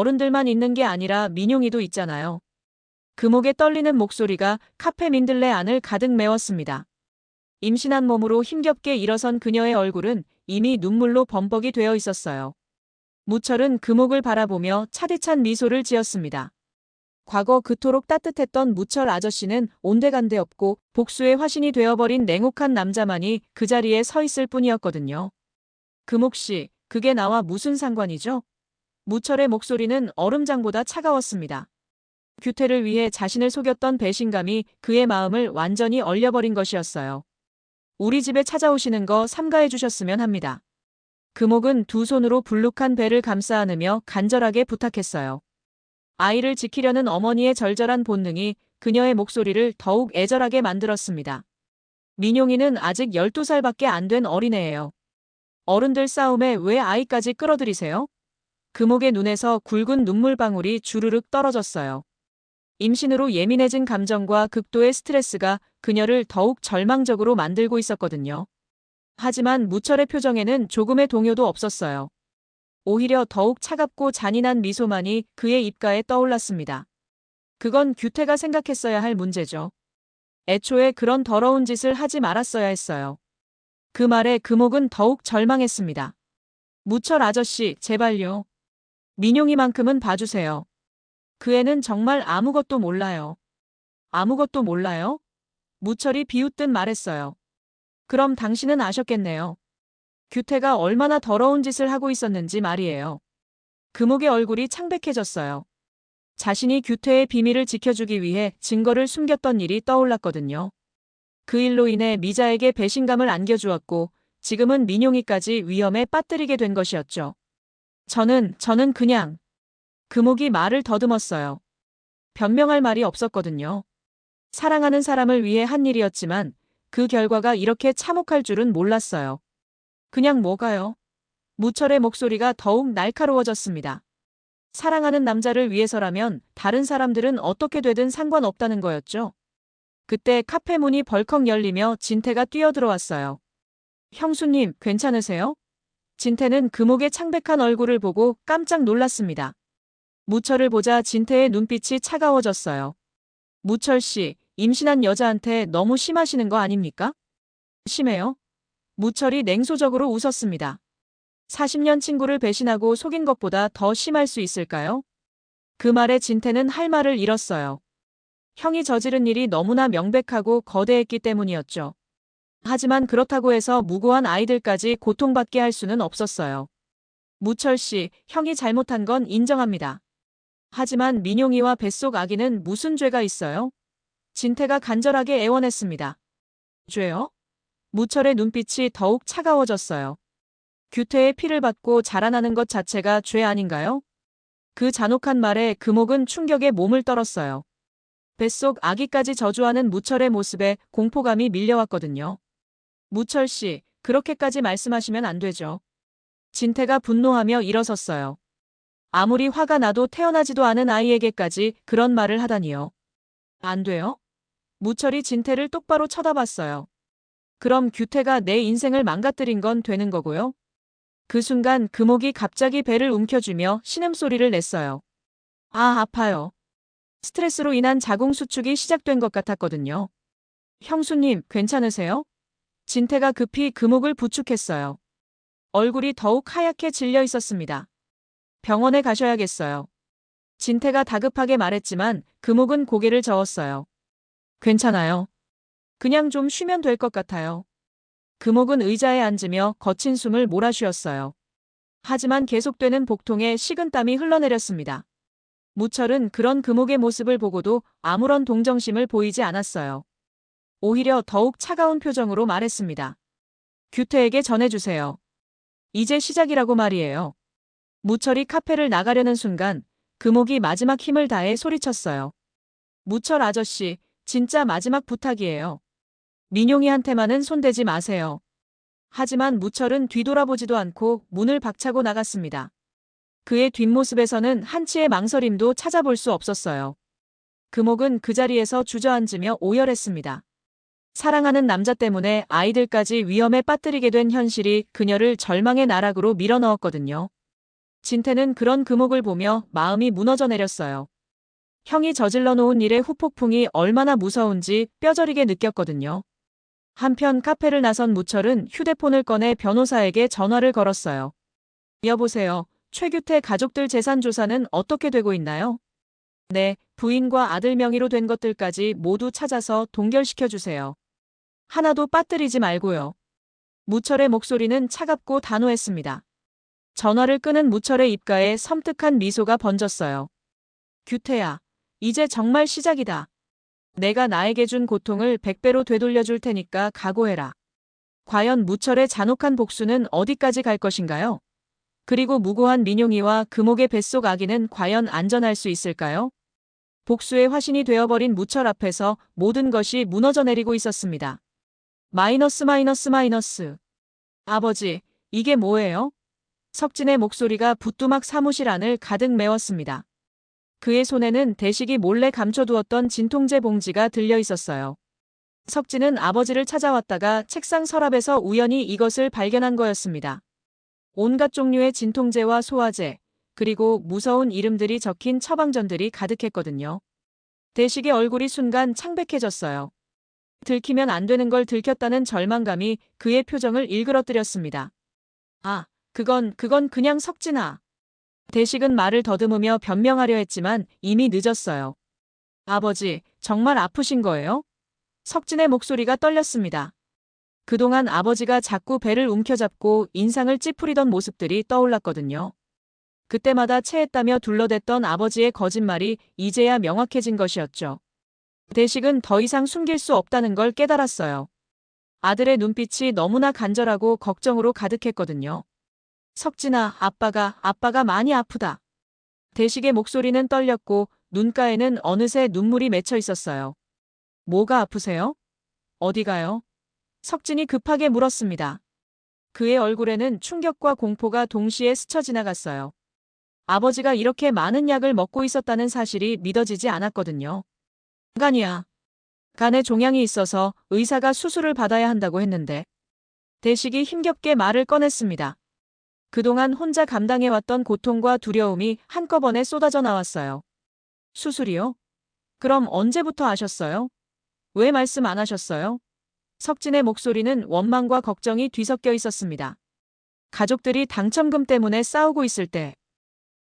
어른들만 있는 게 아니라 민용이도 있잖아요. 금옥의 떨리는 목소리가 카페 민들레 안을 가득 메웠습니다. 임신한 몸으로 힘겹게 일어선 그녀의 얼굴은 이미 눈물로 범벅이 되어 있었어요. 무철은 금옥을 바라보며 차디찬 미소를 지었습니다. 과거 그토록 따뜻했던 무철 아저씨는 온데간데 없고 복수의 화신이 되어버린 냉혹한 남자만이 그 자리에 서 있을 뿐이었거든요. 금옥 씨, 그게 나와 무슨 상관이죠? 무철의 목소리는 얼음장보다 차가웠습니다. 규태를 위해 자신을 속였던 배신감이 그의 마음을 완전히 얼려버린 것이었어요. 우리 집에 찾아오시는 거 삼가해 주셨으면 합니다. 금옥은 두 손으로 불룩한 배를 감싸 안으며 간절하게 부탁했어요. 아이를 지키려는 어머니의 절절한 본능이 그녀의 목소리를 더욱 애절하게 만들었습니다. 민용이는 아직 12살밖에 안 된 어린애예요. 어른들 싸움에 왜 아이까지 끌어들이세요? 금옥의 눈에서 굵은 눈물방울이 주르륵 떨어졌어요. 임신으로 예민해진 감정과 극도의 스트레스가 그녀를 더욱 절망적으로 만들고 있었거든요. 하지만 무철의 표정에는 조금의 동요도 없었어요. 오히려 더욱 차갑고 잔인한 미소만이 그의 입가에 떠올랐습니다. 그건 규태가 생각했어야 할 문제죠. 애초에 그런 더러운 짓을 하지 말았어야 했어요. 그 말에 금옥은 더욱 절망했습니다. 무철 아저씨, 제발요. 민용이만큼은 봐주세요. 그 애는 정말 아무것도 몰라요. 아무것도 몰라요? 무철이 비웃듯 말했어요. 그럼 당신은 아셨겠네요. 규태가 얼마나 더러운 짓을 하고 있었는지 말이에요. 금옥의 얼굴이 창백해졌어요. 자신이 규태의 비밀을 지켜주기 위해 증거를 숨겼던 일이 떠올랐거든요. 그 일로 인해 미자에게 배신감을 안겨주었고 지금은 민용이까지 위험에 빠뜨리게 된 것이었죠. 저는 그냥... 금옥이 말을 더듬었어요. 변명할 말이 없었거든요. 사랑하는 사람을 위해 한 일이었지만 그 결과가 이렇게 참혹할 줄은 몰랐어요. 그냥 뭐가요? 무철의 목소리가 더욱 날카로워졌습니다. 사랑하는 남자를 위해서라면 다른 사람들은 어떻게 되든 상관없다는 거였죠. 그때 카페 문이 벌컥 열리며 진태가 뛰어들어왔어요. 형수님, 괜찮으세요? 진태는 금옥의 창백한 얼굴을 보고 깜짝 놀랐습니다. 무철을 보자 진태의 눈빛이 차가워졌어요. 무철 씨, 임신한 여자한테 너무 심하시는 거 아닙니까? 심해요? 무철이 냉소적으로 웃었습니다. 40년 친구를 배신하고 속인 것보다 더 심할 수 있을까요? 그 말에 진태는 할 말을 잃었어요. 형이 저지른 일이 너무나 명백하고 거대했기 때문이었죠. 하지만 그렇다고 해서 무고한 아이들까지 고통받게 할 수는 없었어요. 무철 씨, 형이 잘못한 건 인정합니다. 하지만 민용이와 뱃속 아기는 무슨 죄가 있어요? 진태가 간절하게 애원했습니다. 죄요? 무철의 눈빛이 더욱 차가워졌어요. 규태의 피를 받고 자라나는 것 자체가 죄 아닌가요? 그 잔혹한 말에 금옥은 충격에 몸을 떨었어요. 뱃속 아기까지 저주하는 무철의 모습에 공포감이 밀려왔거든요. 무철 씨, 그렇게까지 말씀하시면 안 되죠. 진태가 분노하며 일어섰어요. 아무리 화가 나도 태어나지도 않은 아이에게까지 그런 말을 하다니요. 안 돼요? 무철이 진태를 똑바로 쳐다봤어요. 그럼 규태가 내 인생을 망가뜨린 건 되는 거고요? 그 순간 금옥이 갑자기 배를 움켜쥐며 신음소리를 냈어요. 아, 아파요. 스트레스로 인한 자궁 수축이 시작된 것 같았거든요. 형수님, 괜찮으세요? 진태가 급히 금옥을 부축했어요. 얼굴이 더욱 하얗게 질려 있었습니다. 병원에 가셔야겠어요. 진태가 다급하게 말했지만 금옥은 고개를 저었어요. 괜찮아요. 그냥 좀 쉬면 될 것 같아요. 금옥은 의자에 앉으며 거친 숨을 몰아쉬었어요. 하지만 계속되는 복통에 식은땀이 흘러내렸습니다. 무철은 그런 금옥의 모습을 보고도 아무런 동정심을 보이지 않았어요. 오히려 더욱 차가운 표정으로 말했습니다. 규태에게 전해주세요. 이제 시작이라고 말이에요. 무철이 카페를 나가려는 순간 금옥이 마지막 힘을 다해 소리쳤어요. 무철 아저씨, 진짜 마지막 부탁이에요. 민용이한테만은 손대지 마세요. 하지만 무철은 뒤돌아보지도 않고 문을 박차고 나갔습니다. 그의 뒷모습에서는 한치의 망설임도 찾아볼 수 없었어요. 금옥은 그 자리에서 주저앉으며 오열했습니다. 사랑하는 남자 때문에 아이들까지 위험에 빠뜨리게 된 현실이 그녀를 절망의 나락으로 밀어넣었거든요. 진태는 그런 금옥을 보며 마음이 무너져 내렸어요. 형이 저질러 놓은 일의 후폭풍이 얼마나 무서운지 뼈저리게 느꼈거든요. 한편 카페를 나선 무철은 휴대폰을 꺼내 변호사에게 전화를 걸었어요. 여보세요. 최규태 가족들 재산 조사는 어떻게 되고 있나요? 네, 부인과 아들 명의로 된 것들까지 모두 찾아서 동결시켜 주세요. 하나도 빠뜨리지 말고요. 무철의 목소리는 차갑고 단호했습니다. 전화를 끄는 무철의 입가에 섬뜩한 미소가 번졌어요. 규태야, 이제 정말 시작이다. 내가 나에게 준 고통을 100배로 되돌려 줄 테니까 각오해라. 과연 무철의 잔혹한 복수는 어디까지 갈 것인가요? 그리고 무고한 민용이와 금옥의 뱃속 아기는 과연 안전할 수 있을까요? 복수의 화신이 되어버린 무철 앞에서 모든 것이 무너져 내리고 있었습니다. 마이너스 마이너스 마이너스. 아버지, 이게 뭐예요? 석진의 목소리가 부뚜막 사무실 안을 가득 메웠습니다. 그의 손에는 대식이 몰래 감춰두었던 진통제 봉지가 들려 있었어요. 석진은 아버지를 찾아왔다가 책상 서랍에서 우연히 이것을 발견한 거였습니다. 온갖 종류의 진통제와 소화제, 그리고 무서운 이름들이 적힌 처방전들이 가득했거든요. 대식의 얼굴이 순간 창백해졌어요. 들키면 안 되는 걸 들켰다는 절망감이 그의 표정을 일그러뜨렸습니다. 아, 그건 그냥 석진아. 대식은 말을 더듬으며 변명하려 했지만 이미 늦었어요. 아버지, 정말 아프신 거예요? 석진의 목소리가 떨렸습니다. 그동안 아버지가 자꾸 배를 움켜잡고 인상을 찌푸리던 모습들이 떠올랐거든요. 그때마다 체했다며 둘러댔던 아버지의 거짓말이 이제야 명확해진 것이었죠. 대식은 더 이상 숨길 수 없다는 걸 깨달았어요. 아들의 눈빛이 너무나 간절하고 걱정으로 가득했거든요. 석진아, 아빠가 많이 아프다. 대식의 목소리는 떨렸고 눈가에는 어느새 눈물이 맺혀 있었어요. 뭐가 아프세요? 어디가요? 석진이 급하게 물었습니다. 그의 얼굴에는 충격과 공포가 동시에 스쳐 지나갔어요. 아버지가 이렇게 많은 약을 먹고 있었다는 사실이 믿어지지 않았거든요. 간이야. 간에 종양이 있어서 의사가 수술을 받아야 한다고 했는데. 대식이 힘겹게 말을 꺼냈습니다. 그동안 혼자 감당해왔던 고통과 두려움이 한꺼번에 쏟아져 나왔어요. 수술이요? 그럼 언제부터 아셨어요? 왜 말씀 안 하셨어요? 석진의 목소리는 원망과 걱정이 뒤섞여 있었습니다. 가족들이 당첨금 때문에 싸우고 있을 때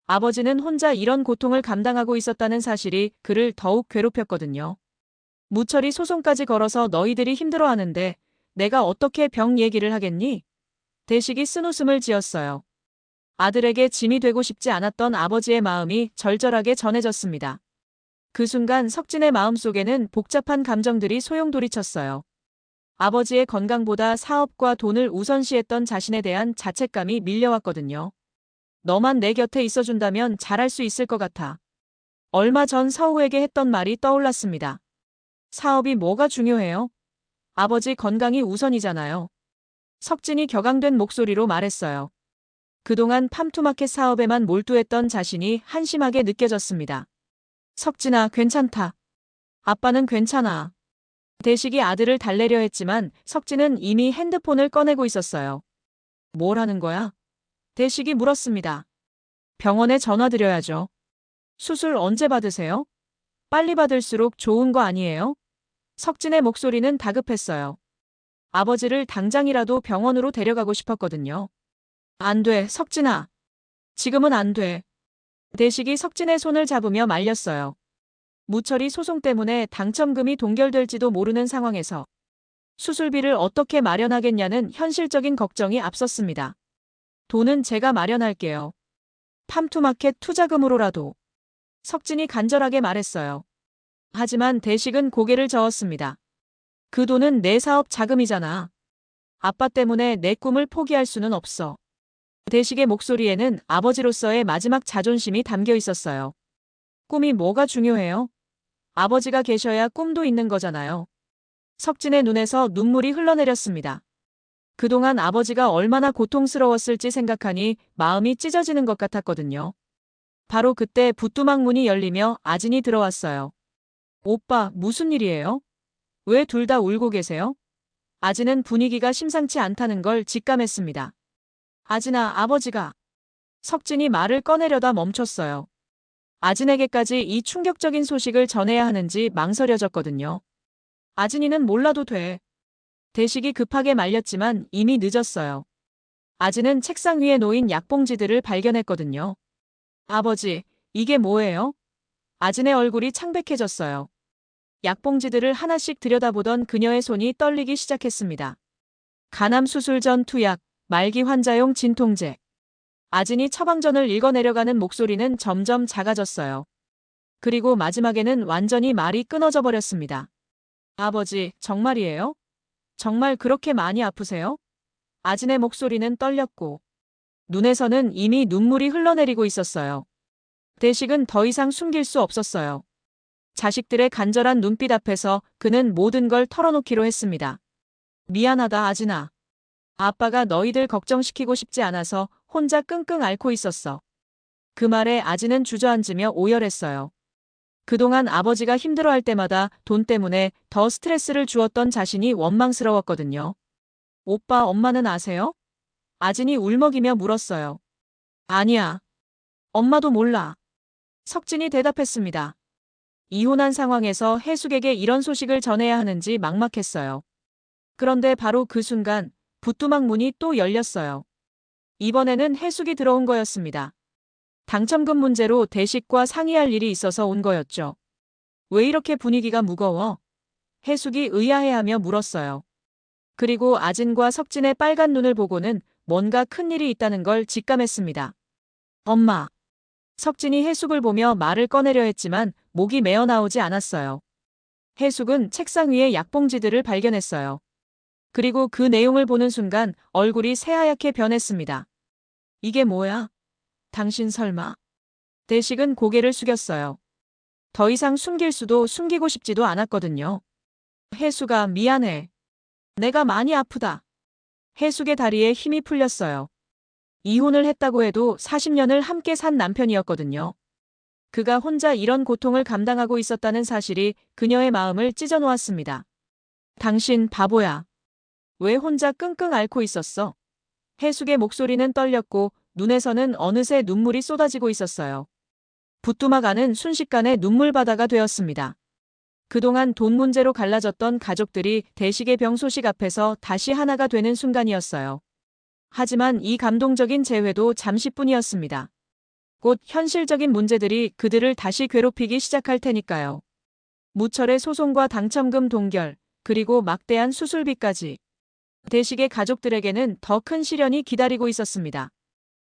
아버지는 혼자 이런 고통을 감당하고 있었다는 사실이 그를 더욱 괴롭혔거든요. 무철이 소송까지 걸어서 너희들이 힘들어하는데 내가 어떻게 병 얘기를 하겠니? 대식이 쓴웃음을 지었어요. 아들에게 짐이 되고 싶지 않았던 아버지의 마음이 절절하게 전해졌습니다. 그 순간 석진의 마음속에는 복잡한 감정들이 소용돌이쳤어요. 아버지의 건강보다 사업과 돈을 우선시했던 자신에 대한 자책감이 밀려왔거든요. 너만 내 곁에 있어준다면 잘할 수 있을 것 같아. 얼마 전 서우에게 했던 말이 떠올랐습니다. 사업이 뭐가 중요해요? 아버지 건강이 우선이잖아요. 석진이 격앙된 목소리로 말했어요. 그동안 팜투마켓 사업에만 몰두했던 자신이 한심하게 느껴졌습니다. 석진아, 괜찮다. 아빠는 괜찮아. 대식이 아들을 달래려 했지만 석진은 이미 핸드폰을 꺼내고 있었어요. 뭘 하는 거야? 대식이 물었습니다. 병원에 전화드려야죠. 수술 언제 받으세요? 빨리 받을수록 좋은 거 아니에요? 석진의 목소리는 다급했어요. 아버지를 당장이라도 병원으로 데려가고 싶었거든요. 안 돼, 석진아. 지금은 안 돼. 대식이 석진의 손을 잡으며 말렸어요. 무철이 소송 때문에 당첨금이 동결될지도 모르는 상황에서 수술비를 어떻게 마련하겠냐는 현실적인 걱정이 앞섰습니다. 돈은 제가 마련할게요. 팜투마켓 투자금으로라도. 석진이 간절하게 말했어요. 하지만 대식은 고개를 저었습니다. 그 돈은 내 사업 자금이잖아. 아빠 때문에 내 꿈을 포기할 수는 없어. 대식의 목소리에는 아버지로서의 마지막 자존심이 담겨 있었어요. 꿈이 뭐가 중요해요? 아버지가 계셔야 꿈도 있는 거잖아요. 석진의 눈에서 눈물이 흘러내렸습니다. 그동안 아버지가 얼마나 고통스러웠을지 생각하니 마음이 찢어지는 것 같았거든요. 바로 그때 부뚜막 문이 열리며 아진이 들어왔어요. 오빠, 무슨 일이에요? 왜 둘 다 울고 계세요? 아진은 분위기가 심상치 않다는 걸 직감했습니다. 아진아, 아버지가 석진이 말을 꺼내려다 멈췄어요. 아진에게까지 이 충격적인 소식을 전해야 하는지 망설여졌거든요. 아진이는 몰라도 돼. 대식이 급하게 말렸지만 이미 늦었어요. 아진은 책상 위에 놓인 약봉지들을 발견했거든요. 아버지, 이게 뭐예요? 아진의 얼굴이 창백해졌어요. 약봉지들을 하나씩 들여다보던 그녀의 손이 떨리기 시작했습니다. 간암 수술 전 투약, 말기 환자용 진통제. 아진이 처방전을 읽어내려가는 목소리는 점점 작아졌어요. 그리고 마지막에는 완전히 말이 끊어져 버렸습니다. 아버지, 정말이에요? 정말 그렇게 많이 아프세요? 아진의 목소리는 떨렸고 눈에서는 이미 눈물이 흘러내리고 있었어요. 대식은 더 이상 숨길 수 없었어요. 자식들의 간절한 눈빛 앞에서 그는 모든 걸 털어놓기로 했습니다. 미안하다, 아진아. 아빠가 너희들 걱정시키고 싶지 않아서 혼자 끙끙 앓고 있었어. 그 말에 아진은 주저앉으며 오열했어요. 그동안 아버지가 힘들어할 때마다 돈 때문에 더 스트레스를 주었던 자신이 원망스러웠거든요. 오빠, 엄마는 아세요? 아진이 울먹이며 물었어요. 아니야. 엄마도 몰라. 석진이 대답했습니다. 이혼한 상황에서 해숙에게 이런 소식을 전해야 하는지 막막했어요. 그런데 바로 그 순간 부뚜막 문이 또 열렸어요. 이번에는 해숙이 들어온 거였습니다. 당첨금 문제로 대식과 상의할 일이 있어서 온 거였죠. 왜 이렇게 분위기가 무거워? 해숙이 의아해하며 물었어요. 그리고 아진과 석진의 빨간 눈을 보고는 뭔가 큰일이 있다는 걸 직감했습니다. 엄마. 석진이 해숙을 보며 말을 꺼내려 했지만 목이 메어 나오지 않았어요. 해숙은 책상 위에 약봉지들을 발견했어요. 그리고 그 내용을 보는 순간 얼굴이 새하얗게 변했습니다. 이게 뭐야? 당신 설마? 대식은 고개를 숙였어요. 더 이상 숨길 수도 숨기고 싶지도 않았거든요. 해숙아, 미안해. 내가 많이 아프다. 해숙의 다리에 힘이 풀렸어요. 이혼을 했다고 해도 40년을 함께 산 남편이었거든요. 그가 혼자 이런 고통을 감당하고 있었다는 사실이 그녀의 마음을 찢어놓았습니다. 당신 바보야. 왜 혼자 끙끙 앓고 있었어? 해숙의 목소리는 떨렸고 눈에서는 어느새 눈물이 쏟아지고 있었어요. 부뚜막 안은 순식간에 눈물바다가 되었습니다. 그동안 돈 문제로 갈라졌던 가족들이 대식의 병 소식 앞에서 다시 하나가 되는 순간이었어요. 하지만 이 감동적인 재회도 잠시뿐이었습니다. 곧 현실적인 문제들이 그들을 다시 괴롭히기 시작할 테니까요. 무철의 소송과 당첨금 동결, 그리고 막대한 수술비까지. 대식의 가족들에게는 더 큰 시련이 기다리고 있었습니다.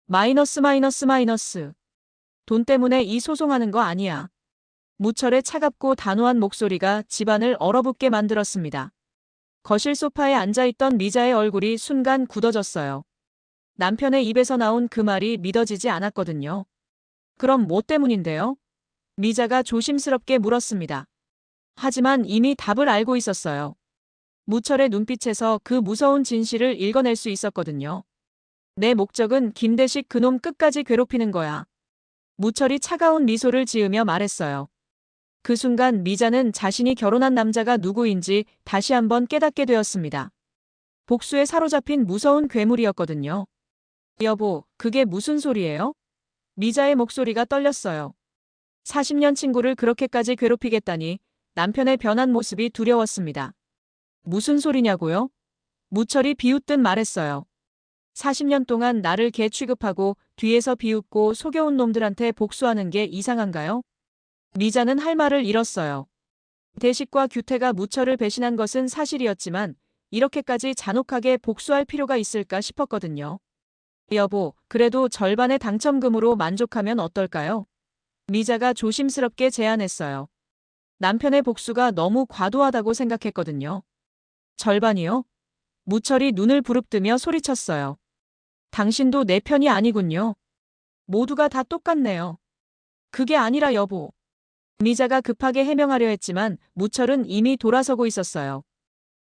마이너스. 돈 때문에 이 소송하는 거 아니야. 무철의 차갑고 단호한 목소리가 집안을 얼어붙게 만들었습니다. 거실 소파에 앉아있던 미자의 얼굴이 순간 굳어졌어요. 남편의 입에서 나온 그 말이 믿어지지 않았거든요. 그럼 뭐 때문인데요? 미자가 조심스럽게 물었습니다. 하지만 이미 답을 알고 있었어요. 무철의 눈빛에서 그 무서운 진실을 읽어낼 수 있었거든요. 내 목적은 김대식 그놈 끝까지 괴롭히는 거야. 무철이 차가운 미소를 지으며 말했어요. 그 순간 미자는 자신이 결혼한 남자가 누구인지 다시 한번 깨닫게 되었습니다. 복수에 사로잡힌 무서운 괴물이었거든요. 여보, 그게 무슨 소리예요? 미자의 목소리가 떨렸어요. 40년 친구를 그렇게까지 괴롭히겠다니 남편의 변한 모습이 두려웠습니다. 무슨 소리냐고요? 무철이 비웃듯 말했어요. 40년 동안 나를 개 취급하고 뒤에서 비웃고 속여온 놈들한테 복수하는 게 이상한가요? 미자는 할 말을 잃었어요. 대식과 규태가 무철을 배신한 것은 사실이었지만 이렇게까지 잔혹하게 복수할 필요가 있을까 싶었거든요. 여보, 그래도 절반의 당첨금으로 만족하면 어떨까요? 미자가 조심스럽게 제안했어요. 남편의 복수가 너무 과도하다고 생각했거든요. 절반이요? 무철이 눈을 부릅뜨며 소리쳤어요. 당신도 내 편이 아니군요. 모두가 다 똑같네요. 그게 아니라 여보. 미자가 급하게 해명하려 했지만 무철은 이미 돌아서고 있었어요.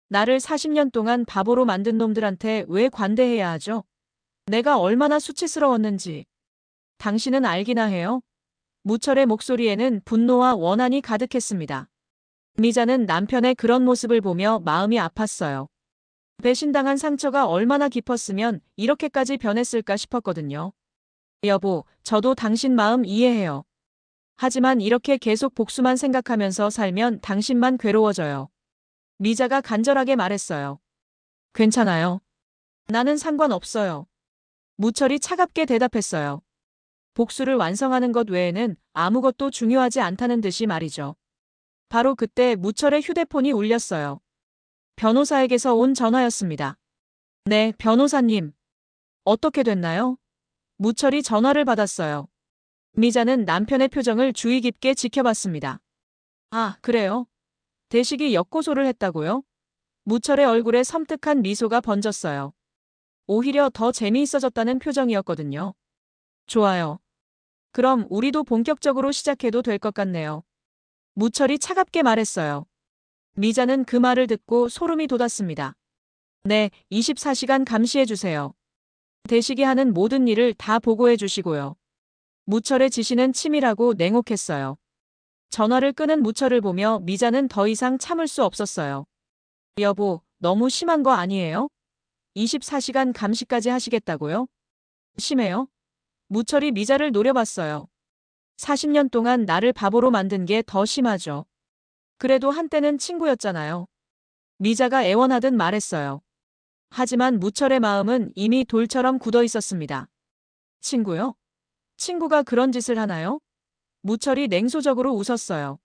나를 40년 동안 바보로 만든 놈들한테 왜 관대해야 하죠? 내가 얼마나 수치스러웠는지. 당신은 알기나 해요? 무철의 목소리에는 분노와 원한이 가득했습니다. 미자는 남편의 그런 모습을 보며 마음이 아팠어요. 배신당한 상처가 얼마나 깊었으면 이렇게까지 변했을까 싶었거든요. 여보, 저도 당신 마음 이해해요. 하지만 이렇게 계속 복수만 생각하면서 살면 당신만 괴로워져요. 미자가 간절하게 말했어요. 괜찮아요. 나는 상관없어요. 무철이 차갑게 대답했어요. 복수를 완성하는 것 외에는 아무것도 중요하지 않다는 듯이 말이죠. 바로 그때 무철의 휴대폰이 울렸어요. 변호사에게서 온 전화였습니다. 네, 변호사님. 어떻게 됐나요? 무철이 전화를 받았어요. 미자는 남편의 표정을 주의 깊게 지켜봤습니다. 아, 그래요? 대식이 역고소를 했다고요? 무철의 얼굴에 섬뜩한 미소가 번졌어요. 오히려 더 재미있어졌다는 표정이었거든요. 좋아요. 그럼 우리도 본격적으로 시작해도 될 것 같네요. 무철이 차갑게 말했어요. 미자는 그 말을 듣고 소름이 돋았습니다. 네, 24시간 감시해주세요. 대식이 하는 모든 일을 다 보고해 주시고요. 무철의 지시는 치밀하고 냉혹했어요. 전화를 끄는 무철을 보며 미자는 더 이상 참을 수 없었어요. 여보, 너무 심한 거 아니에요? 24시간 감시까지 하시겠다고요? 심해요? 무철이 미자를 노려봤어요. 40년 동안 나를 바보로 만든 게 더 심하죠. 그래도 한때는 친구였잖아요. 미자가 애원하듯 말했어요. 하지만 무철의 마음은 이미 돌처럼 굳어 있었습니다. 친구요? 친구가 그런 짓을 하나요? 무철이 냉소적으로 웃었어요.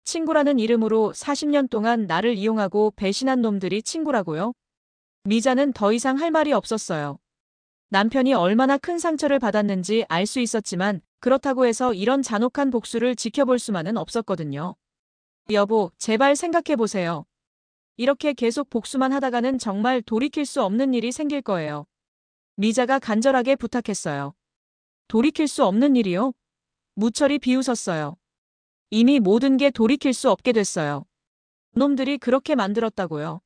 친구라는 이름으로 40년 동안 나를 이용하고 배신한 놈들이 친구라고요? 미자는 더 이상 할 말이 없었어요. 남편이 얼마나 큰 상처를 받았는지 알 수 있었지만 그렇다고 해서 이런 잔혹한 복수를 지켜볼 수만은 없었거든요. 여보, 제발 생각해보세요. 이렇게 계속 복수만 하다가는 정말 돌이킬 수 없는 일이 생길 거예요. 미자가 간절하게 부탁했어요. 돌이킬 수 없는 일이요? 무철이 비웃었어요. 이미 모든 게 돌이킬 수 없게 됐어요. 놈들이 그렇게 만들었다고요.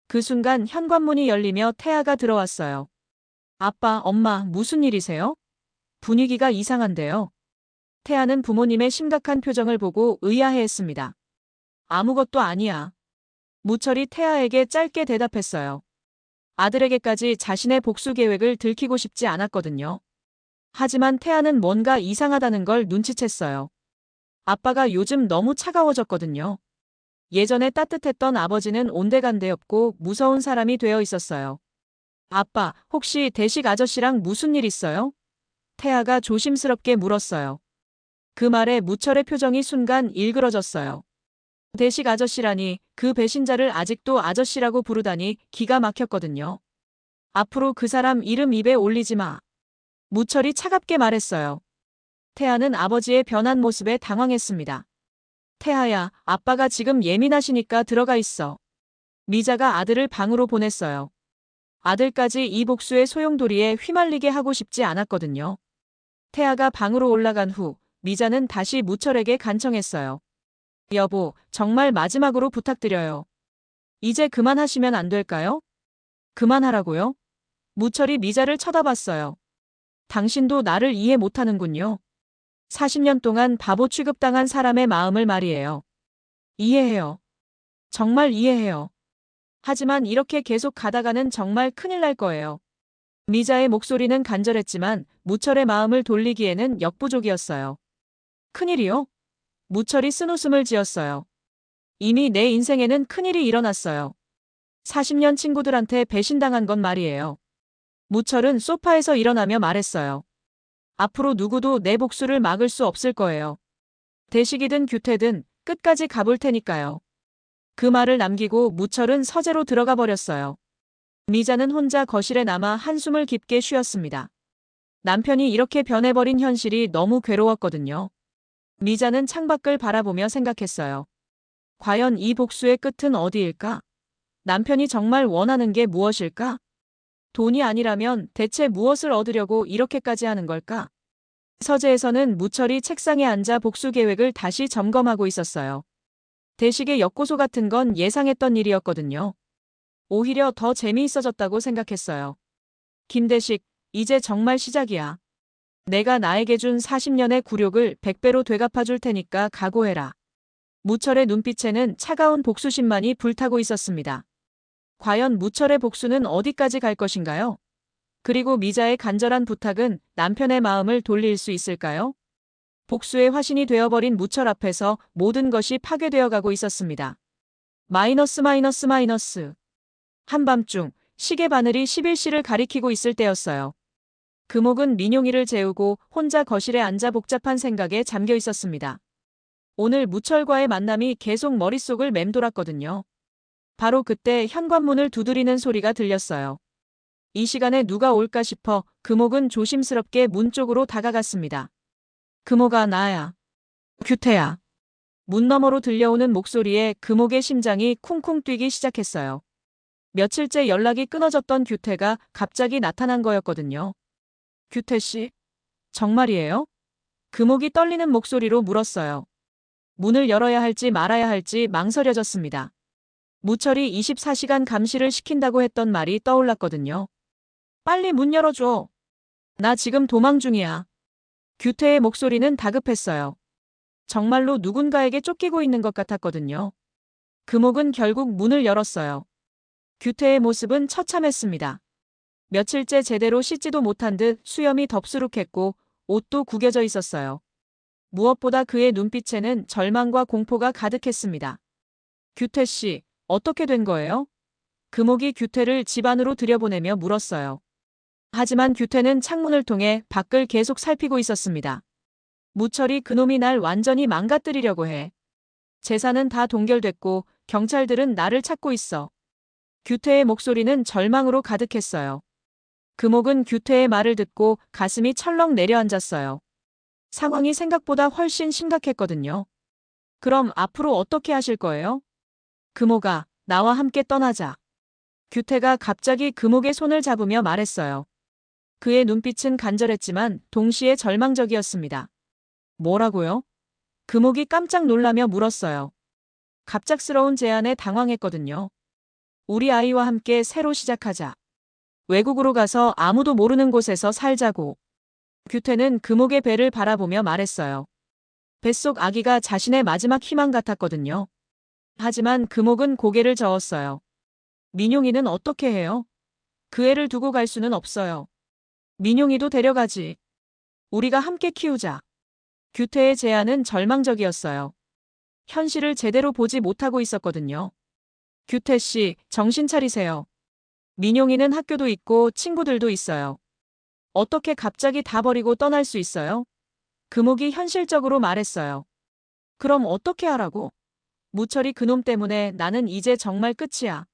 그 순간 현관문이 열리며 태아가 들어왔어요. 아빠, 엄마, 무슨 일이세요? 분위기가 이상한데요. 태아는 부모님의 심각한 표정을 보고 의아해했습니다. 아무것도 아니야. 무철이 태아에게 짧게 대답했어요. 아들에게까지 자신의 복수 계획을 들키고 싶지 않았거든요. 하지만 태아는 뭔가 이상하다는 걸 눈치챘어요. 아빠가 요즘 너무 차가워졌거든요. 예전에 따뜻했던 아버지는 온데간데 없고 무서운 사람이 되어 있었어요. 아빠, 혹시 대식 아저씨랑 무슨 일 있어요? 태아가 조심스럽게 물었어요. 그 말에 무철의 표정이 순간 일그러졌어요. 대식 아저씨라니 그 배신자를 아직도 아저씨라고 부르다니 기가 막혔거든요. 앞으로 그 사람 이름 입에 올리지 마. 무철이 차갑게 말했어요. 태아는 아버지의 변한 모습에 당황했습니다. 태아야, 아빠가 지금 예민하시니까 들어가 있어. 미자가 아들을 방으로 보냈어요. 아들까지 이 복수의 소용돌이에 휘말리게 하고 싶지 않았거든요. 태아가 방으로 올라간 후 미자는 다시 무철에게 간청했어요. 여보, 정말 마지막으로 부탁드려요. 이제 그만하시면 안 될까요? 그만하라고요? 무철이 미자를 쳐다봤어요. 당신도 나를 이해 못하는군요. 40년 동안 바보 취급당한 사람의 마음을 말이에요. 이해해요. 정말 이해해요. 하지만 이렇게 계속 가다가는 정말 큰일 날 거예요. 미자의 목소리는 간절했지만 무철의 마음을 돌리기에는 역부족이었어요. 큰일이요? 무철이 쓴웃음을 지었어요. 이미 내 인생에는 큰일이 일어났어요. 40년 친구들한테 배신당한 건 말이에요. 무철은 소파에서 일어나며 말했어요. 앞으로 누구도 내 복수를 막을 수 없을 거예요. 대식이든 규태든 끝까지 가볼 테니까요. 그 말을 남기고 무철은 서재로 들어가 버렸어요. 미자는 혼자 거실에 남아 한숨을 깊게 쉬었습니다. 남편이 이렇게 변해버린 현실이 너무 괴로웠거든요. 미자는 창밖을 바라보며 생각했어요. 과연 이 복수의 끝은 어디일까? 남편이 정말 원하는 게 무엇일까? 돈이 아니라면 대체 무엇을 얻으려고 이렇게까지 하는 걸까? 서재에서는 무철이 책상에 앉아 복수 계획을 다시 점검하고 있었어요. 대식의 역고소 같은 건 예상했던 일이었거든요. 오히려 더 재미있어졌다고 생각했어요. 김대식, 이제 정말 시작이야. 내가 나에게 준 40년의 굴욕을 100배로 되갚아줄 테니까 각오해라. 무철의 눈빛에는 차가운 복수심만이 불타고 있었습니다. 과연 무철의 복수는 어디까지 갈 것인가요? 그리고 미자의 간절한 부탁은 남편의 마음을 돌릴 수 있을까요? 복수의 화신이 되어버린 무철 앞에서 모든 것이 파괴되어 가고 있었습니다. 마이너스 마이너스 마이너스. 한밤중 시계 바늘이 11시를 가리키고 있을 때였어요. 금옥은 민용이를 재우고 혼자 거실에 앉아 복잡한 생각에 잠겨 있었습니다. 오늘 무철과의 만남이 계속 머릿속을 맴돌았거든요. 바로 그때 현관문을 두드리는 소리가 들렸어요. 이 시간에 누가 올까 싶어 금옥은 조심스럽게 문 쪽으로 다가갔습니다. 금옥아, 나야. 규태야. 문 너머로 들려오는 목소리에 금옥의 심장이 쿵쿵 뛰기 시작했어요. 며칠째 연락이 끊어졌던 규태가 갑자기 나타난 거였거든요. 규태 씨? 정말이에요? 금옥이 떨리는 목소리로 물었어요. 문을 열어야 할지 말아야 할지 망설여졌습니다. 무철이 24시간 감시를 시킨다고 했던 말이 떠올랐거든요. 빨리 문 열어줘. 나 지금 도망 중이야. 규태의 목소리는 다급했어요. 정말로 누군가에게 쫓기고 있는 것 같았거든요. 금옥은 결국 문을 열었어요. 규태의 모습은 처참했습니다. 며칠째 제대로 씻지도 못한 듯 수염이 덥수룩했고 옷도 구겨져 있었어요. 무엇보다 그의 눈빛에는 절망과 공포가 가득했습니다. 규태 씨, 어떻게 된 거예요? 금옥이 규태를 집 안으로 들여보내며 물었어요. 하지만 규태는 창문을 통해 밖을 계속 살피고 있었습니다. 무철이 그놈이 날 완전히 망가뜨리려고 해. 재산은 다 동결됐고 경찰들은 나를 찾고 있어. 규태의 목소리는 절망으로 가득했어요. 금옥은 규태의 말을 듣고 가슴이 철렁 내려앉았어요. 상황이 생각보다 훨씬 심각했거든요. 그럼 앞으로 어떻게 하실 거예요? 금옥아, 나와 함께 떠나자. 규태가 갑자기 금옥의 손을 잡으며 말했어요. 그의 눈빛은 간절했지만 동시에 절망적이었습니다. 뭐라고요? 금옥이 깜짝 놀라며 물었어요. 갑작스러운 제안에 당황했거든요. 우리 아이와 함께 새로 시작하자. 외국으로 가서 아무도 모르는 곳에서 살자고. 규태는 금옥의 배를 바라보며 말했어요. 뱃속 아기가 자신의 마지막 희망 같았거든요. 하지만 금옥은 고개를 저었어요. 민용이는 어떻게 해요? 그 애를 두고 갈 수는 없어요. 민용이도 데려가지. 우리가 함께 키우자. 규태의 제안은 절망적이었어요. 현실을 제대로 보지 못하고 있었거든요. 규태 씨, 정신 차리세요. 민용이는 학교도 있고 친구들도 있어요. 어떻게 갑자기 다 버리고 떠날 수 있어요? 금옥이 현실적으로 말했어요. 그럼 어떻게 하라고? 무철이 그놈 때문에 나는 이제 정말 끝이야.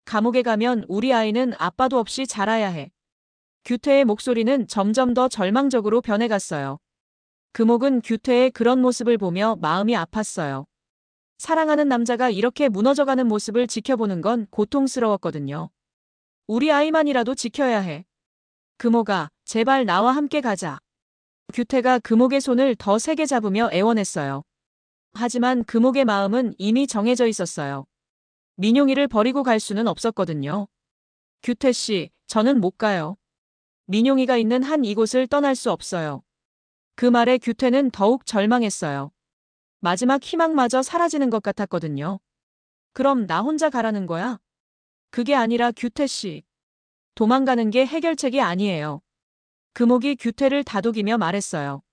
감옥에 가면 우리 아이는 아빠도 없이 자라야 해. 규태의 목소리는 점점 더 절망적으로 변해갔어요. 금옥은 규태의 그런 모습을 보며 마음이 아팠어요. 사랑하는 남자가 이렇게 무너져가는 모습을 지켜보는 건 고통스러웠거든요. 우리 아이만이라도 지켜야 해. 금옥아, 제발 나와 함께 가자. 규태가 금옥의 손을 더 세게 잡으며 애원했어요. 하지만 금옥의 마음은 이미 정해져 있었어요. 민용이를 버리고 갈 수는 없었거든요. 규태 씨, 저는 못 가요. 민용이가 있는 한 이곳을 떠날 수 없어요. 그 말에 규태는 더욱 절망했어요. 마지막 희망마저 사라지는 것 같았거든요. 그럼 나 혼자 가라는 거야? 그게 아니라 규태 씨. 도망가는 게 해결책이 아니에요. 금옥이 규태를 다독이며 말했어요.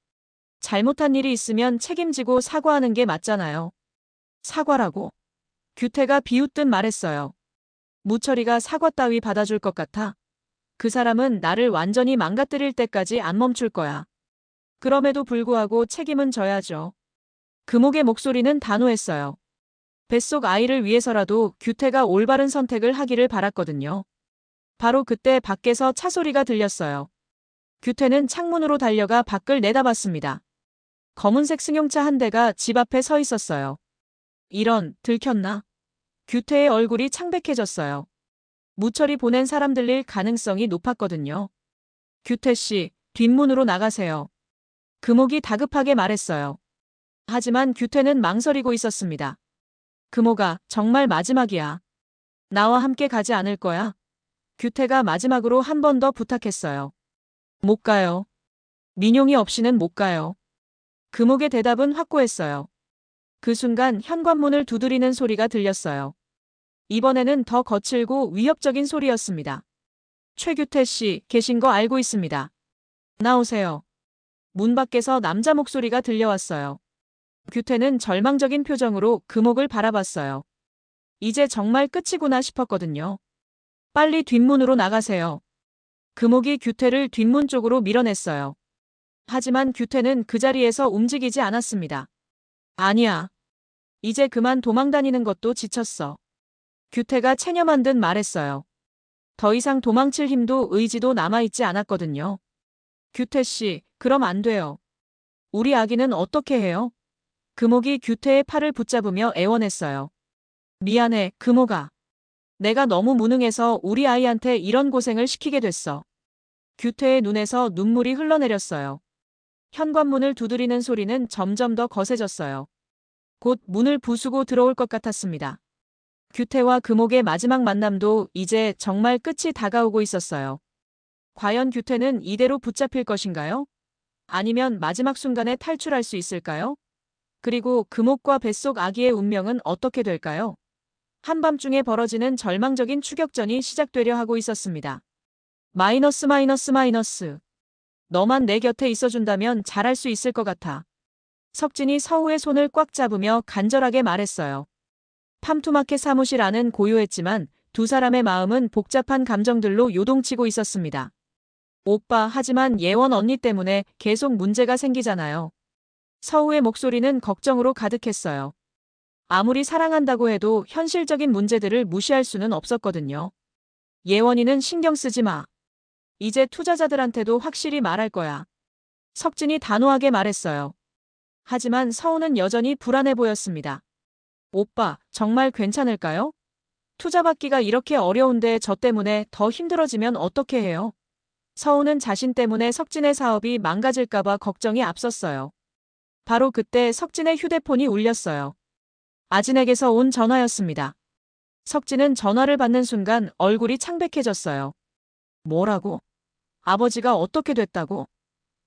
잘못한 일이 있으면 책임지고 사과하는 게 맞잖아요. 사과라고? 규태가 비웃듯 말했어요. 무철이가 사과 따위 받아줄 것 같아? 그 사람은 나를 완전히 망가뜨릴 때까지 안 멈출 거야. 그럼에도 불구하고 책임은 져야죠. 금옥의 목소리는 단호했어요. 뱃속 아이를 위해서라도 규태가 올바른 선택을 하기를 바랐거든요. 바로 그때 밖에서 차 소리가 들렸어요. 규태는 창문으로 달려가 밖을 내다봤습니다. 검은색 승용차 한 대가 집 앞에 서 있었어요. 이런, 들켰나? 규태의 얼굴이 창백해졌어요. 무철이 보낸 사람들일 가능성이 높았거든요. 규태 씨, 뒷문으로 나가세요. 금옥이 다급하게 말했어요. 하지만 규태는 망설이고 있었습니다. 금옥아, 정말 마지막이야. 나와 함께 가지 않을 거야? 규태가 마지막으로 한 번 더 부탁했어요. 못 가요. 민용이 없이는 못 가요. 금옥의 대답은 확고했어요. 그 순간 현관문을 두드리는 소리가 들렸어요. 이번에는 더 거칠고 위협적인 소리였습니다. 최규태 씨 계신 거 알고 있습니다. 나오세요. 문 밖에서 남자 목소리가 들려왔어요. 규태는 절망적인 표정으로 금옥을 바라봤어요. 이제 정말 끝이구나 싶었거든요. 빨리 뒷문으로 나가세요. 금옥이 규태를 뒷문 쪽으로 밀어냈어요. 하지만 규태는 그 자리에서 움직이지 않았습니다. 아니야. 이제 그만 도망다니는 것도 지쳤어. 규태가 체념한 듯 말했어요. 더 이상 도망칠 힘도 의지도 남아있지 않았거든요. 규태 씨, 그럼 안 돼요. 우리 아기는 어떻게 해요? 금옥이 규태의 팔을 붙잡으며 애원했어요. 미안해, 금옥아. 내가 너무 무능해서 우리 아이한테 이런 고생을 시키게 됐어. 규태의 눈에서 눈물이 흘러내렸어요. 현관문을 두드리는 소리는 점점 더 거세졌어요. 곧 문을 부수고 들어올 것 같았습니다. 규태와 금옥의 마지막 만남도 이제 정말 끝이 다가오고 있었어요. 과연 규태는 이대로 붙잡힐 것인가요? 아니면 마지막 순간에 탈출할 수 있을까요? 그리고 금옥과 뱃속 아기의 운명은 어떻게 될까요? 한밤중에 벌어지는 절망적인 추격전이 시작되려 하고 있었습니다. 마이너스 마이너스 마이너스. 너만 내 곁에 있어준다면 잘할 수 있을 것 같아. 석진이 서우의 손을 꽉 잡으며 간절하게 말했어요. 팜투마켓 사무실 안은 고요했지만 두 사람의 마음은 복잡한 감정들로 요동치고 있었습니다. 오빠, 하지만 예원 언니 때문에 계속 문제가 생기잖아요. 서우의 목소리는 걱정으로 가득했어요. 아무리 사랑한다고 해도 현실적인 문제들을 무시할 수는 없었거든요. 예원이는 신경 쓰지 마. 이제 투자자들한테도 확실히 말할 거야. 석진이 단호하게 말했어요. 하지만 서우는 여전히 불안해 보였습니다. 오빠, 정말 괜찮을까요? 투자받기가 이렇게 어려운데 저 때문에 더 힘들어지면 어떻게 해요? 서우는 자신 때문에 석진의 사업이 망가질까봐 걱정이 앞섰어요. 바로 그때 석진의 휴대폰이 울렸어요. 아진에게서 온 전화였습니다. 석진은 전화를 받는 순간 얼굴이 창백해졌어요. 뭐라고? 아버지가 어떻게 됐다고?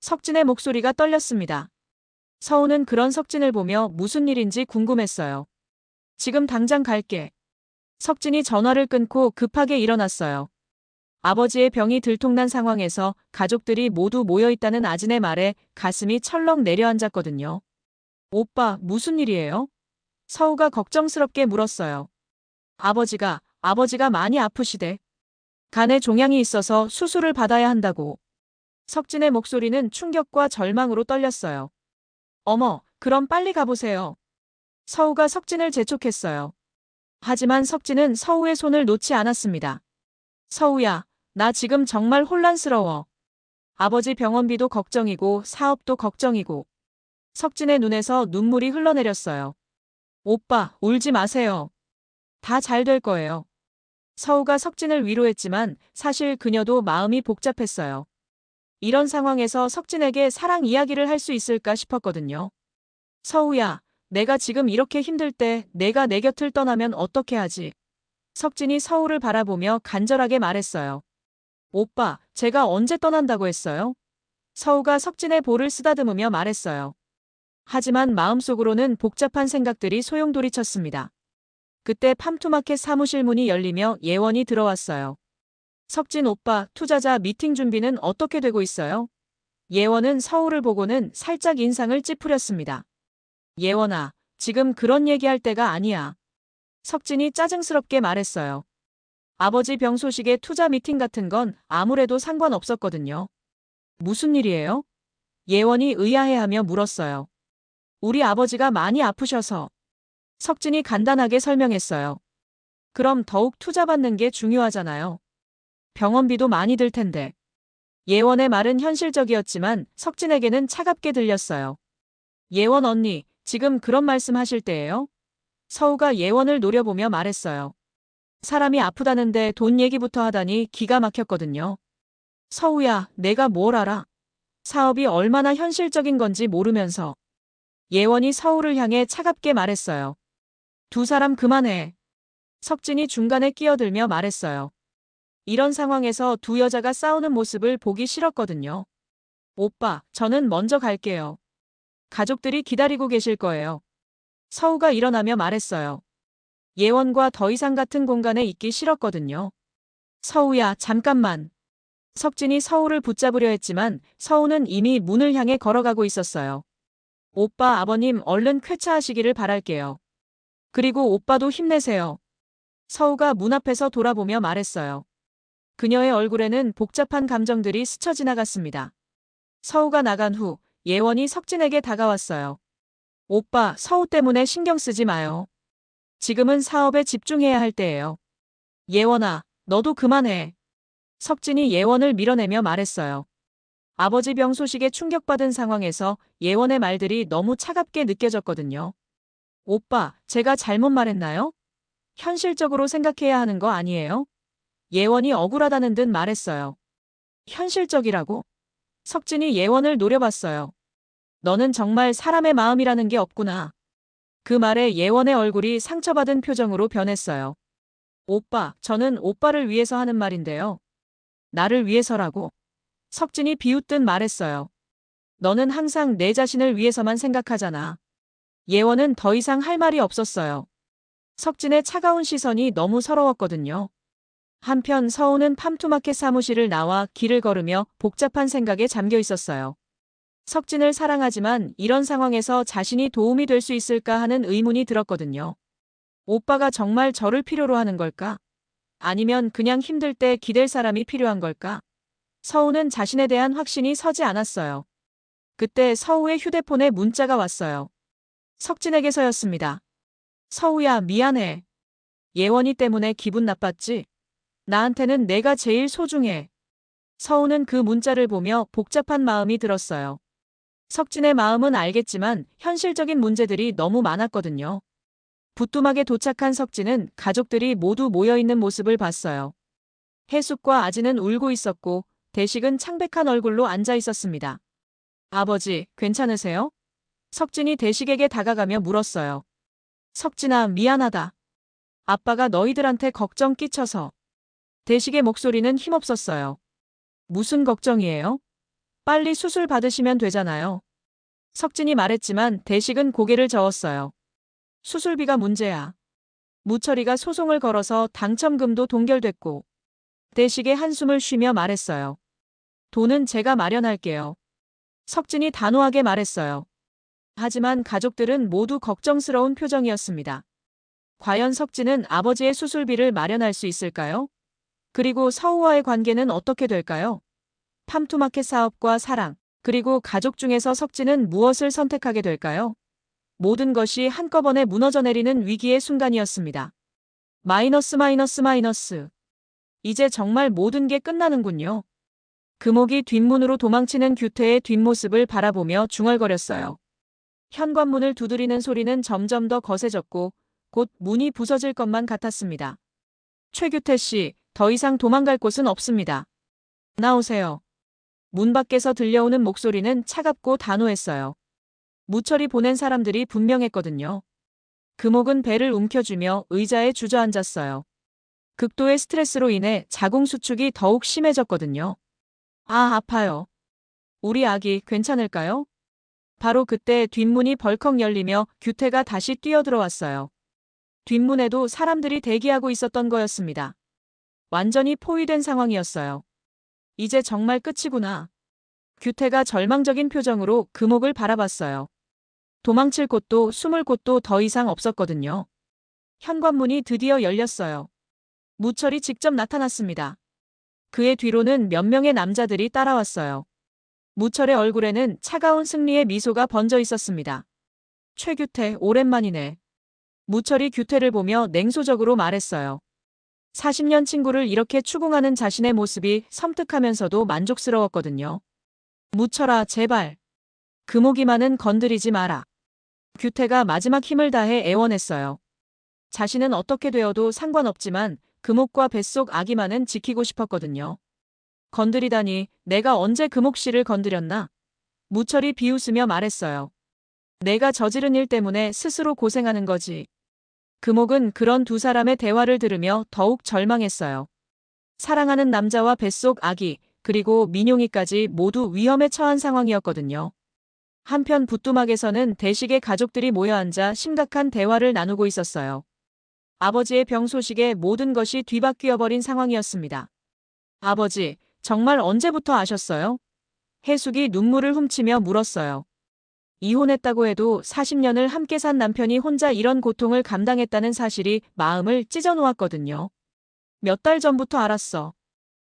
석진의 목소리가 떨렸습니다. 서우는 그런 석진을 보며 무슨 일인지 궁금했어요. 지금 당장 갈게. 석진이 전화를 끊고 급하게 일어났어요. 아버지의 병이 들통난 상황에서 가족들이 모두 모여있다는 아진의 말에 가슴이 철렁 내려앉았거든요. 오빠, 무슨 일이에요? 서우가 걱정스럽게 물었어요. 아버지가 많이 아프시대. 간에 종양이 있어서 수술을 받아야 한다고. 석진의 목소리는 충격과 절망으로 떨렸어요. 어머, 그럼 빨리 가보세요. 서우가 석진을 재촉했어요. 하지만 석진은 서우의 손을 놓지 않았습니다. 서우야, 나 지금 정말 혼란스러워. 아버지 병원비도 걱정이고 사업도 걱정이고. 석진의 눈에서 눈물이 흘러내렸어요. 오빠, 울지 마세요. 다 잘 될 거예요. 서우가 석진을 위로했지만 사실 그녀도 마음이 복잡했어요. 이런 상황에서 석진에게 사랑 이야기를 할 수 있을까 싶었거든요. 서우야, 내가 지금 이렇게 힘들 때 내가 내 곁을 떠나면 어떻게 하지? 석진이 서우를 바라보며 간절하게 말했어요. 오빠, 제가 언제 떠난다고 했어요? 서우가 석진의 볼을 쓰다듬으며 말했어요. 하지만 마음속으로는 복잡한 생각들이 소용돌이쳤습니다. 그때 팜투마켓 사무실 문이 열리며 예원이 들어왔어요. 석진 오빠, 투자자 미팅 준비는 어떻게 되고 있어요? 예원은 서우를 보고는 살짝 인상을 찌푸렸습니다. 예원아, 지금 그런 얘기할 때가 아니야. 석진이 짜증스럽게 말했어요. 아버지 병 소식에 투자 미팅 같은 건 아무래도 상관없었거든요. 무슨 일이에요? 예원이 의아해하며 물었어요. 우리 아버지가 많이 아프셔서. 석진이 간단하게 설명했어요. 그럼 더욱 투자받는 게 중요하잖아요. 병원비도 많이 들 텐데. 예원의 말은 현실적이었지만 석진에게는 차갑게 들렸어요. 예원 언니, 지금 그런 말씀 하실 때예요? 서우가 예원을 노려보며 말했어요. 사람이 아프다는데 돈 얘기부터 하다니 기가 막혔거든요. 서우야, 내가 뭘 알아? 사업이 얼마나 현실적인 건지 모르면서. 예원이 서우를 향해 차갑게 말했어요. 두 사람 그만해. 석진이 중간에 끼어들며 말했어요. 이런 상황에서 두 여자가 싸우는 모습을 보기 싫었거든요. 오빠, 저는 먼저 갈게요. 가족들이 기다리고 계실 거예요. 서우가 일어나며 말했어요. 예원과 더 이상 같은 공간에 있기 싫었거든요. 서우야, 잠깐만. 석진이 서우를 붙잡으려 했지만 서우는 이미 문을 향해 걸어가고 있었어요. 오빠, 아버님 얼른 쾌차하시기를 바랄게요. 그리고 오빠도 힘내세요. 서우가 문 앞에서 돌아보며 말했어요. 그녀의 얼굴에는 복잡한 감정들이 스쳐 지나갔습니다. 서우가 나간 후 예원이 석진에게 다가왔어요. 오빠, 서우 때문에 신경 쓰지 마요. 지금은 사업에 집중해야 할 때예요. 예원아, 너도 그만해. 석진이 예원을 밀어내며 말했어요. 아버지 병 소식에 충격받은 상황에서 예원의 말들이 너무 차갑게 느껴졌거든요. 오빠, 제가 잘못 말했나요? 현실적으로 생각해야 하는 거 아니에요? 예원이 억울하다는 듯 말했어요. 현실적이라고? 석진이 예원을 노려봤어요. 너는 정말 사람의 마음이라는 게 없구나. 그 말에 예원의 얼굴이 상처받은 표정으로 변했어요. 오빠, 저는 오빠를 위해서 하는 말인데요. 나를 위해서라고. 석진이 비웃듯 말했어요. 너는 항상 내 자신을 위해서만 생각하잖아. 예원은 더 이상 할 말이 없었어요. 석진의 차가운 시선이 너무 서러웠거든요. 한편 서우는 팜투마켓 사무실을 나와 길을 걸으며 복잡한 생각에 잠겨 있었어요. 석진을 사랑하지만 이런 상황에서 자신이 도움이 될 수 있을까 하는 의문이 들었거든요. 오빠가 정말 저를 필요로 하는 걸까? 아니면 그냥 힘들 때 기댈 사람이 필요한 걸까? 서우는 자신에 대한 확신이 서지 않았어요. 그때 서우의 휴대폰에 문자가 왔어요. 석진에게서였습니다. 서우야, 미안해. 예원이 때문에 기분 나빴지? 나한테는 내가 제일 소중해. 서우는 그 문자를 보며 복잡한 마음이 들었어요. 석진의 마음은 알겠지만 현실적인 문제들이 너무 많았거든요. 부뚜막에 도착한 석진은 가족들이 모두 모여있는 모습을 봤어요. 해숙과 아지는 울고 있었고 대식은 창백한 얼굴로 앉아 있었습니다. 아버지, 괜찮으세요? 석진이 대식에게 다가가며 물었어요. 석진아, 미안하다. 아빠가 너희들한테 걱정 끼쳐서. 대식의 목소리는 힘없었어요. 무슨 걱정이에요? 빨리 수술 받으시면 되잖아요. 석진이 말했지만 대식은 고개를 저었어요. 수술비가 문제야. 무철이가 소송을 걸어서 당첨금도 동결됐고. 대식의 한숨을 쉬며 말했어요. 돈은 제가 마련할게요. 석진이 단호하게 말했어요. 하지만 가족들은 모두 걱정스러운 표정이었습니다. 과연 석진은 아버지의 수술비를 마련할 수 있을까요? 그리고 서우와의 관계는 어떻게 될까요? 팜투마켓 사업과 사랑, 그리고 가족 중에서 석진은 무엇을 선택하게 될까요? 모든 것이 한꺼번에 무너져 내리는 위기의 순간이었습니다. 마이너스. 이제 정말 모든 게 끝나는군요. 금옥이 뒷문으로 도망치는 규태의 뒷모습을 바라보며 중얼거렸어요. 현관문을 두드리는 소리는 점점 더 거세졌고 곧 문이 부서질 것만 같았습니다. 최규태 씨, 더 이상 도망갈 곳은 없습니다. 나오세요. 문 밖에서 들려오는 목소리는 차갑고 단호했어요. 무철이 보낸 사람들이 분명했거든요. 금옥은 배를 움켜쥐며 의자에 주저앉았어요. 극도의 스트레스로 인해 자궁수축이 더욱 심해졌거든요. 아, 아파요. 우리 아기 괜찮을까요? 바로 그때 뒷문이 벌컥 열리며 규태가 다시 뛰어들어왔어요. 뒷문에도 사람들이 대기하고 있었던 거였습니다. 완전히 포위된 상황이었어요. 이제 정말 끝이구나. 규태가 절망적인 표정으로 금옥을 바라봤어요. 도망칠 곳도 숨을 곳도 더 이상 없었거든요. 현관문이 드디어 열렸어요. 무철이 직접 나타났습니다. 그의 뒤로는 몇 명의 남자들이 따라왔어요. 무철의 얼굴에는 차가운 승리의 미소가 번져 있었습니다. 최규태, 오랜만이네. 무철이 규태를 보며 냉소적으로 말했어요. 40년 친구를 이렇게 추궁하는 자신의 모습이 섬뜩하면서도 만족스러웠거든요. 무철아, 제발. 금옥이만은 건드리지 마라. 규태가 마지막 힘을 다해 애원했어요. 자신은 어떻게 되어도 상관없지만 금옥과 뱃속 아기만은 지키고 싶었거든요. 건드리다니 내가 언제 금옥 씨를 건드렸나? 무철이 비웃으며 말했어요. 내가 저지른 일 때문에 스스로 고생하는 거지. 금옥은 그런 두 사람의 대화를 들으며 더욱 절망했어요. 사랑하는 남자와 뱃속 아기, 그리고 민용이까지 모두 위험에 처한 상황이었거든요. 한편 부뚜막에서는 대식의 가족들이 모여 앉아 심각한 대화를 나누고 있었어요. 아버지의 병 소식에 모든 것이 뒤바뀌어버린 상황이었습니다. 아버지, 정말 언제부터 아셨어요? 해숙이 눈물을 훔치며 물었어요. 이혼했다고 해도 40년을 함께 산 남편이 혼자 이런 고통을 감당했다는 사실이 마음을 찢어놓았거든요. 몇 달 전부터 알았어.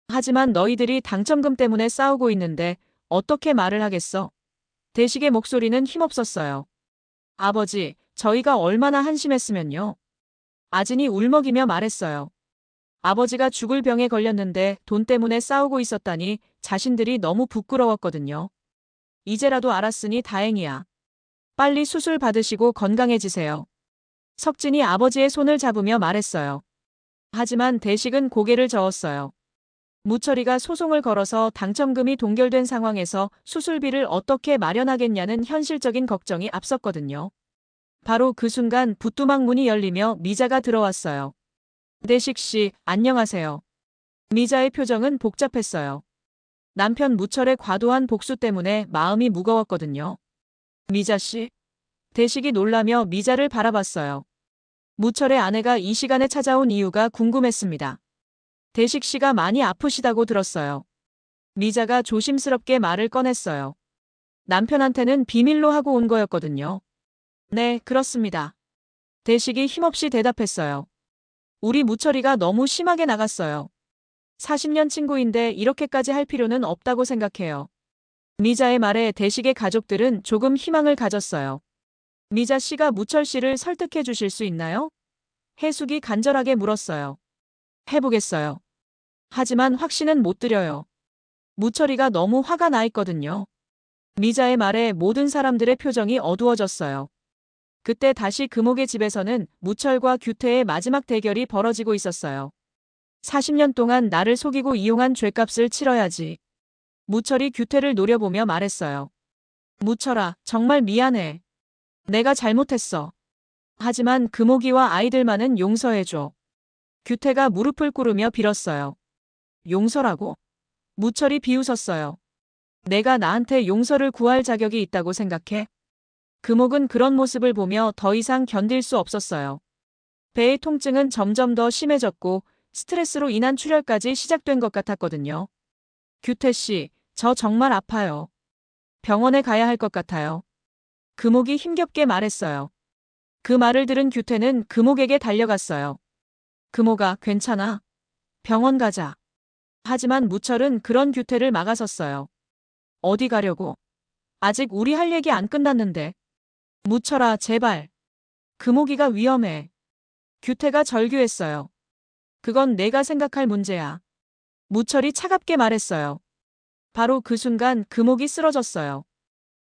하지만 너희들이 당첨금 때문에 싸우고 있는데 어떻게 말을 하겠어? 대식의 목소리는 힘없었어요. 아버지, 저희가 얼마나 한심했으면요. 아진이 울먹이며 말했어요. 아버지가 죽을 병에 걸렸는데 돈 때문에 싸우고 있었다니 자신들이 너무 부끄러웠거든요. 이제라도 알았으니 다행이야. 빨리 수술 받으시고 건강해지세요. 석진이 아버지의 손을 잡으며 말했어요. 하지만 대식은 고개를 저었어요. 무철이가 소송을 걸어서 당첨금이 동결된 상황에서 수술비를 어떻게 마련하겠냐는 현실적인 걱정이 앞섰거든요. 바로 그 순간 부뚜막 문이 열리며 미자가 들어왔어요. 대식 씨, 안녕하세요. 미자의 표정은 복잡했어요. 남편 무철의 과도한 복수 때문에 마음이 무거웠거든요. 미자 씨? 대식이 놀라며 미자를 바라봤어요. 무철의 아내가 이 시간에 찾아온 이유가 궁금했습니다. 대식 씨가 많이 아프시다고 들었어요. 미자가 조심스럽게 말을 꺼냈어요. 남편한테는 비밀로 하고 온 거였거든요. 네, 그렇습니다. 대식이 힘없이 대답했어요. 우리 무철이가 너무 심하게 나갔어요. 40년 친구인데 이렇게까지 할 필요는 없다고 생각해요. 미자의 말에 대식의 가족들은 조금 희망을 가졌어요. 미자 씨가 무철 씨를 설득해 주실 수 있나요? 해숙이 간절하게 물었어요. 해보겠어요. 하지만 확신은 못 드려요. 무철이가 너무 화가 나 있거든요. 미자의 말에 모든 사람들의 표정이 어두워졌어요. 그때 다시 금옥의 집에서는 무철과 규태의 마지막 대결이 벌어지고 있었어요. 40년 동안 나를 속이고 이용한 죗값을 치러야지. 무철이 규태를 노려보며 말했어요. 무철아, 정말 미안해. 내가 잘못했어. 하지만 금옥이와 아이들만은 용서해줘. 규태가 무릎을 꿇으며 빌었어요. 용서라고? 무철이 비웃었어요. 내가 나한테 용서를 구할 자격이 있다고 생각해? 금옥은 그런 모습을 보며 더 이상 견딜 수 없었어요. 배의 통증은 점점 더 심해졌고 스트레스로 인한 출혈까지 시작된 것 같았거든요. 규태 씨, 저 정말 아파요. 병원에 가야 할 것 같아요. 금옥이 힘겹게 말했어요. 그 말을 들은 규태는 금옥에게 달려갔어요. 금옥아, 괜찮아. 병원 가자. 하지만 무철은 그런 규태를 막아섰어요. 어디 가려고? 아직 우리 할 얘기 안 끝났는데. 무철아, 제발. 금옥이가 위험해. 규태가 절규했어요. 그건 내가 생각할 문제야. 무철이 차갑게 말했어요. 바로 그 순간 금옥이 쓰러졌어요.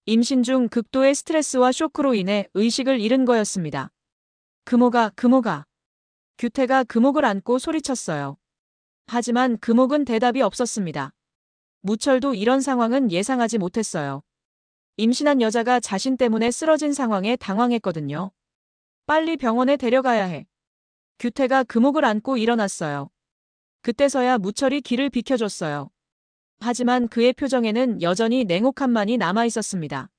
임신 중 극도의 스트레스와 쇼크로 인해 의식을 잃은 거였습니다. 금옥아, 금옥아. 규태가 금옥을 안고 소리쳤어요. 하지만 금옥은 대답이 없었습니다. 무철도 이런 상황은 예상하지 못했어요. 임신한 여자가 자신 때문에 쓰러진 상황에 당황했거든요. 빨리 병원에 데려가야 해. 규태가 금옥을 안고 일어났어요. 그때서야 무철이 길을 비켜줬어요. 하지만 그의 표정에는 여전히 냉혹함만이 남아있었습니다.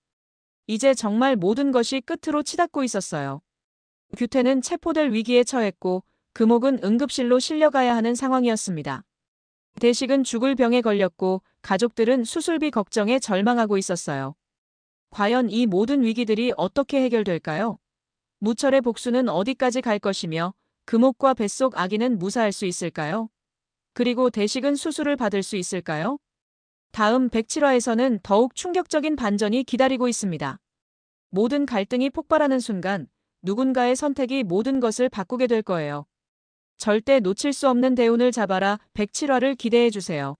이제 정말 모든 것이 끝으로 치닫고 있었어요. 규태는 체포될 위기에 처했고 금옥은 응급실로 실려가야 하는 상황이었습니다. 대식은 죽을 병에 걸렸고 가족들은 수술비 걱정에 절망하고 있었어요. 과연 이 모든 위기들이 어떻게 해결될까요? 무철의 복수는 어디까지 갈 것이며 금옥과 뱃속 아기는 무사할 수 있을까요? 그리고 대식은 수술을 받을 수 있을까요? 다음 107화에서는 더욱 충격적인 반전이 기다리고 있습니다. 모든 갈등이 폭발하는 순간 누군가의 선택이 모든 것을 바꾸게 될 거예요. 절대 놓칠 수 없는 대운을 잡아라 107화를 기대해 주세요.